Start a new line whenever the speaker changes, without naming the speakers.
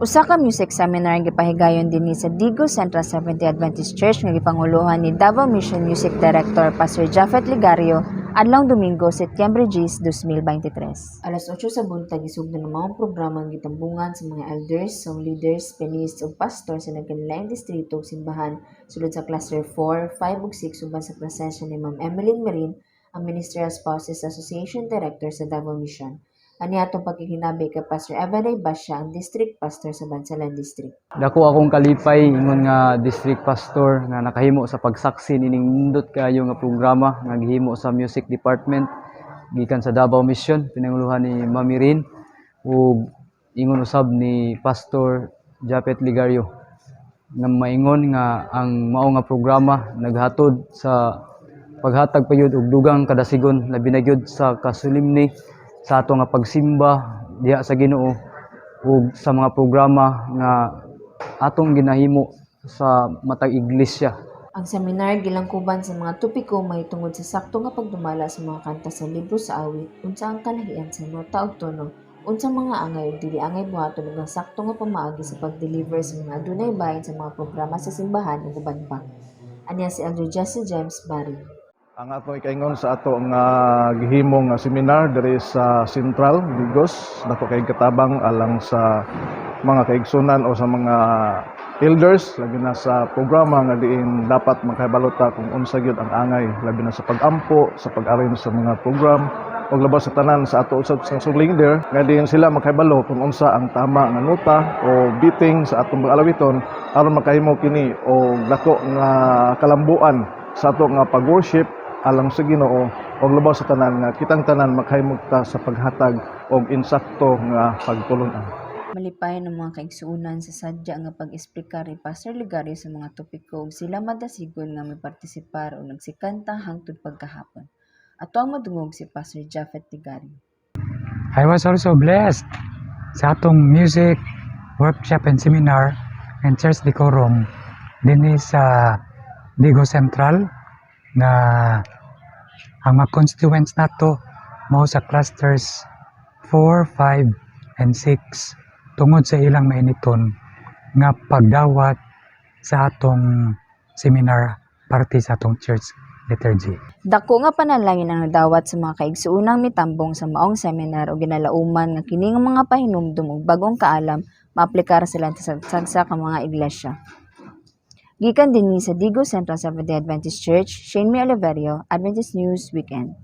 Usa ka music seminar ang gipahigayon dinhi sa Digo Central Seventh-day Adventist Church nga gipanguluhan ni Davao Mission Music Director Pastor Japhet Ligario adlong Domingo, Setyembre 10, 2023. Alas 8 sa buntag gisugdan ng mga programa ang gitambungan sa mga elders, song leaders, pianists ug pastor sa nagkanilaing distrito ug simbahan sulod sa Cluster 4, 5 ug 6 uban sa presensya ni Ma'am Emeline Marin, ang Ministerial Spouses Association Director sa Davao Mission. Ani atong pagkikinabi kay Pastor Evanay Basya, ang District Pastor sa Bansalan District.
Dako akong kalipay ingon nga district pastor nga nakahimo sa pagsaksi nining nindot kayo nga programa nga gihimo sa music department gikan sa Davao Mission pinanguluhan ni Mami Rin ug ingon usab ni Pastor Japhet Ligario nga maingon nga ang mao nga programa naghatod sa paghatag payud og dugang kadasigon labi na gyud sa kasulimni sa ato nga pagsimba diha sa Ginoo ug sa mga programa nga atong ginahimo sa matag iglesia.
Ang seminar gilangkuban sa mga topiko may tungod sa sakto nga pagdumala sa mga kanta sa libro sa awit, unsa ang kalahian sa nota ug tono, unsa mga angay ug dili angay buhaton ug ang sakto nga pamaagi sa pag-deliver sa mga adunay bahin sa mga programa sa simbahan ug uban pa. Aniya si Elder Jesse James Barry.
Ang ato ikaingon sa ato nga gihimong seminar diri sa Central Digos, dako kay katabang alang sa mga kaigsunan o sa mga elders labi na sa programa nga diin dapat makahibalota kung unsa gyud ang angay labi na sa pag-ampo, sa pag-arrange sa mga program ug labas sa tanan sa ato usab sa leader nga diin sila makahibalo kung unsa ang tama nga nota o beating sa atong alawiton aron makahimo kini og dako nga kalambuan sa ato nga pag-worship alang sa Ginoo og labaw sa tanan nga kitang tanan makahimugta sa paghatag og insakto nga pagtulungan.
Malipay ng mga kaigsuunan sa sadya nga pag-esplika ni Pastor Ligario sa mga topiko ug sila madasigon nga mipartisipar o nagsikanta hangtod pagkahapon. Ato ang madungog si Pastor Japhet Ligario.
I was also blessed sa atong music workshop and seminar and church decorum dinhi sa Digo Central nga ang mga constituents nato mao sa clusters 4, 5, and 6 tungod sa ilang mainiton nga pagdawat sa atong seminar parte sa atong church liturgy.
Dako nga panalangin ang nadawat sa mga kaigsuunang mitambong sa maong seminar o ginalauman nga kini nga mga pahinumdum ug bagong kaalam maaplikar sila sa sagsa ka mga iglesia. Gikan dinhi sa Digo Central Seventh-day Adventist Church, Shane Oliverio, Adventist News Weekend.